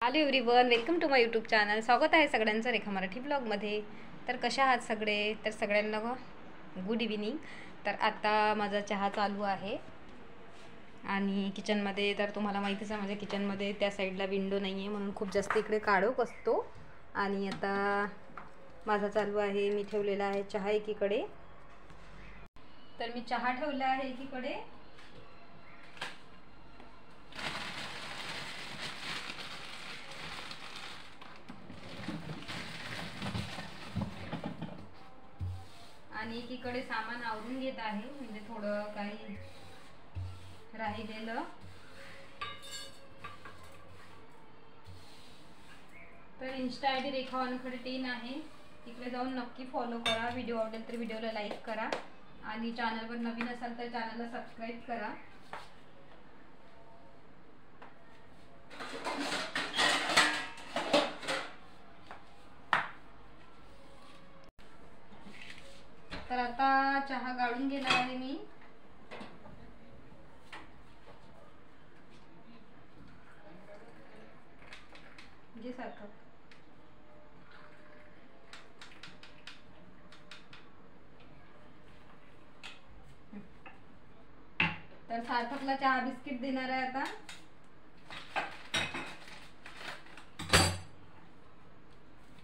Hello everyone, welcome to my YouTube channel. स्वागत आहे सगळ्यांचं रेखा मराठी ब्लॉगमध्ये. तर कशा आहात सगळे? तर सगळ्यांना गुड इव्हिनिंग. तर आता माझा चहा चालू आहे आणि किचनमध्ये तर तुम्हाला माहितीच आहे माझ्या किचनमध्ये त्या साईडला विंडो नाही आहे म्हणून खूप जास्त इकडे काळोख असतो. आणि आता माझा चालू आहे, मी ठेवलेला आहे चहा एकीकडे. तर मी चहा ठेवला आहे एकीकडे आणि एकीकडे सामान आवरून घेत आहे, म्हणजे थोडं काही राहिलेलं. तर इन्स्टा आय डी रेखा वानखडे 3 आहे, तिकडे जाऊन नक्की फॉलो करा. व्हिडिओ आवडेल तर व्हिडिओला लाईक करा आणि चॅनलवर नवीन असाल तर चॅनलला सबस्क्राईब करा. तर आता चहा गाळून घेणार आहे मी. जे सारखं तर सार्थकला चहा बिस्किट देणार आहे आता.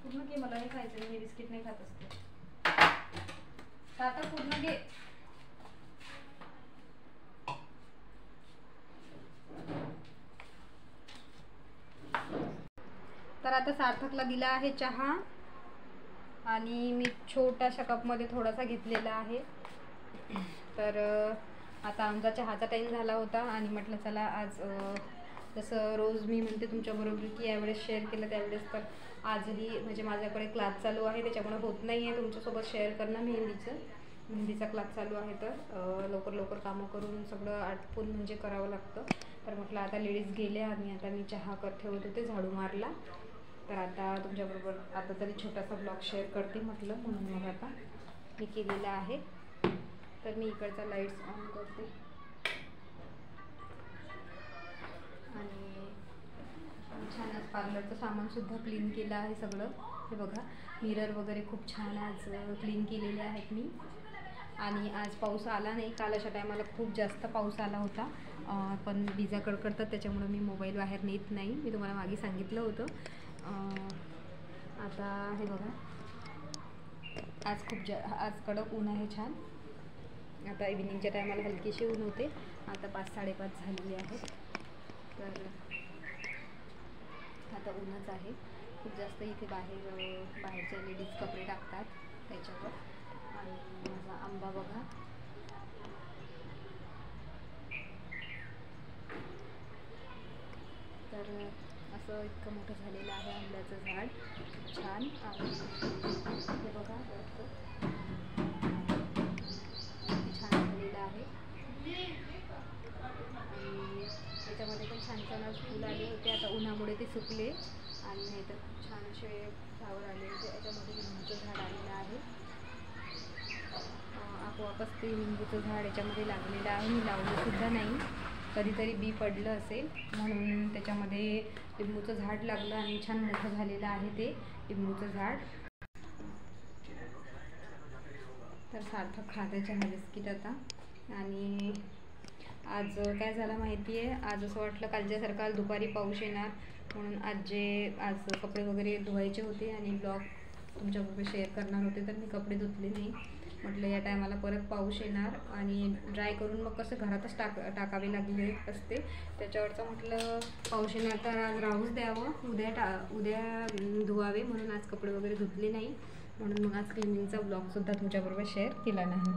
पूर्ण घे, मला नाही खायचं, मी बिस्किट नाही खात असते. सार्थक पूर्ण घे. तर आता सार्थकला दिला आहे चहा आणि मी छोट्याशा कपमध्ये थोडासा घेतलेला आहे. तर आता आमचा चहाचा टाईम झाला होता आणि म्हटलं चला आज जसं रोज मी म्हणते तुमच्याबरोबर की यावेळेस शेअर केलं त्यावेळेस, तर आजही म्हणजे माझ्याकडे क्लास चालू आहे त्याच्यामुळे होत नाही आहे तुमच्यासोबत शेअर करणं. मेहंदीचा क्लास चालू आहे, तर लवकर लवकर कामं करून सगळं आटपून म्हणजे करावं लागतं. तर म्हटलं आता लेडीज गेल्या आणि आता मी चहा ठेवत होते, झाडू मारला. तर आता तुमच्याबरोबर आता तरी छोटासा ब्लॉग शेअर करते म्हटलं, म्हणून मग आता मी केलेला आहे. तर मी इकडचा लाईट्स ऑन करते आणि छान आज पार्लरचं सामानसुद्धा क्लीन केलं आहे सगळं. हे बघा, मिरर वगैरे खूप छान आज क्लीन केलेले आहेत मी. आणि आज पाऊस आला नाही, काल अशा टायमाला खूप जास्त पाऊस आला होता, पण विजा कडकडतात त्याच्यामुळं मी मोबाईल बाहेर नेत नाही, मी तुम्हाला मागे सांगितलं होतं. आता हे बघा, आज कडक ऊन आहे छान. आता इव्हिनिंगच्या टायमाला हलकीशी ऊन होते. आता 5-5:30 झालेली आहेत, तर आता ऊनच आहे खूप जास्त. इथे बाहेरच्या लेडीज कपडे टाकतात त्याच्यावर. आणि माझा आंबा बघा, तर असं इतकं मोठं झालेलं आहे आंब्याचं झाड, खूप छान. आणि हे बघा छान झालेलं आहे आणि त्याच्यामध्ये पण छान छान फुलं आले होते. आता उन्हामुळे ते सुकले आणि नाहीतर खूप छान असे फ्लावर आले होते. याच्यामध्ये लिंबूचं झाड आलेलं आहे, आपोआपच ते लिंबूचं झाड याच्यामध्ये लागलेलं आहे. मी लावलंसुद्धा नाही, कधीतरी बी पडलं असेल म्हणून त्याच्यामध्ये लिंबूचं झाड लागलं आणि छान मोठं झालेलं आहे ते लिंबूचं झाड. तर सार्थक खाते चहा बिस्किट आता. आणि आज काय झालं माहिती आहे, आज असं वाटलं कालच्यासारखं आज दुपारी पाऊस येणार म्हणून आज कपडे वगैरे धुवायचे होते आणि ब्लॉग तुमच्याबरोबर शेअर करणार होते, तर मी कपडे धुतले नाही. म्हटलं या टायमाला परत पाऊस येणार आणि ड्राय करून मग कसं घरातच टाकावे लागले असते, त्याच्यावरचं म्हटलं पाऊस येणार तर आज राहूच द्यावं, उद्या धुवावे, म्हणून आज कपडे वगैरे धुतले नाही. म्हणून मग आज क्लिनिंगचा ब्लॉगसुद्धा तुमच्याबरोबर शेअर केला नाही.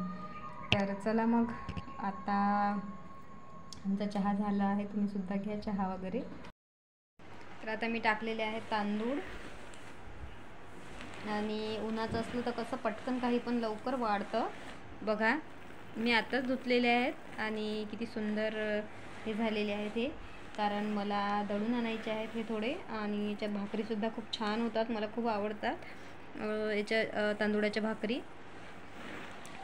तर चला मग आता आमचा चहा झाला आहे, तुम्हीसुद्धा घ्या चहा वगैरे. तर आता मी टाकलेले आहेत तांदूळ. आणि उन्हाचं असलं तर कसं पटकन काही पण लवकर वाढतं. बघा मी आताच धुतलेले आहेत आणि किती सुंदर हे झालेले आहेत हे, कारण मला दळून आणायचे आहेत हे थोडे. आणि याच्या भाकरीसुद्धा खूप छान होतात, मला खूप आवडतात याच्या तांदूळाच्या भाकरी.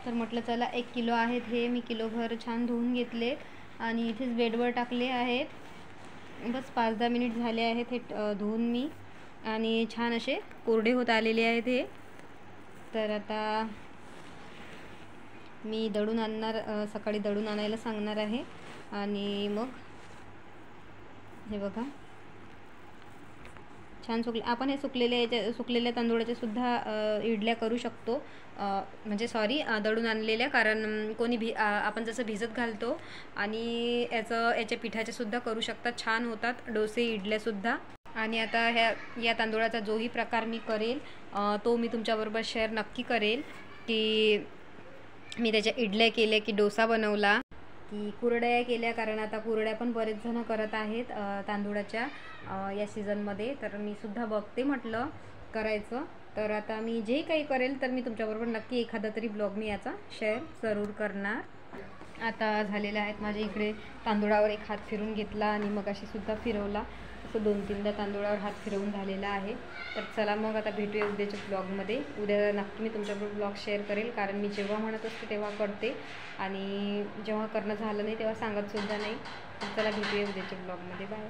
तर म्हटलं चला 1 किलो आहेत हे, मी किलोभर छान धुवून घेतले आणि इथेच बेडवर टाकले आहेत. बस 5-10 मिनिट झाले आहेत हे धुवून मी, आणि छान असे कोरडे होत आलेले आहेत हे. तर आता मी दळून आणणार, सकाळी दळून आणायला सांगणार आहे. आणि मग हे बघा छान आपण हे सुकलेल्या तांदूळाचे सुद्धा इडल्या करू शकतो. म्हणजे सॉरी, दळून आणलेल्या, कारण कोणी आपण जसं भिजत घालतो आणि याच्या पिठाचे सुद्धा करू शकतात, छान होतात डोसे इडल्यासुद्धा. आणि आता या तांदूळाचा जोही प्रकार मी करेल तो मी तुमच्याबरोबर शेअर नक्की करेल, की मी त्याच्या इडल्या केल्या, की डोसा बनवला, की कुरड्या केल्या. कारण आता कुरड्या पण बरेच जण करत आहेत तांदूळाच्या या सीझनमध्ये. तर मी सुद्धा बघते म्हटलं करायचं. तर आता मी जे काही करेल तर मी तुमच्याबरोबर नक्की एखादा तरी ब्लॉग मी याचा शेअर जरूर करणार. आता झालेले आहेत माझ्या इकडे तांदूळावर एक हात फिरून घेतला आणि मग अशी सुद्धा फिरवला, असं 2-3दा तांदूळावर हात फिरवून झालेला आहे. तर चला मग आता भेटूया उद्याच्या ब्लॉगमध्ये. उद्या नक्की मी तुमच्याबरोबर ब्लॉग शेअर करेल, कारण मी जेव्हा म्हणत असते तेव्हा करते आणि जेव्हा करणं झालं नाही तेव्हा सांगतसुद्धा नाही. तर चला भेटूया उद्याच्या ब्लॉगमध्ये. बाय.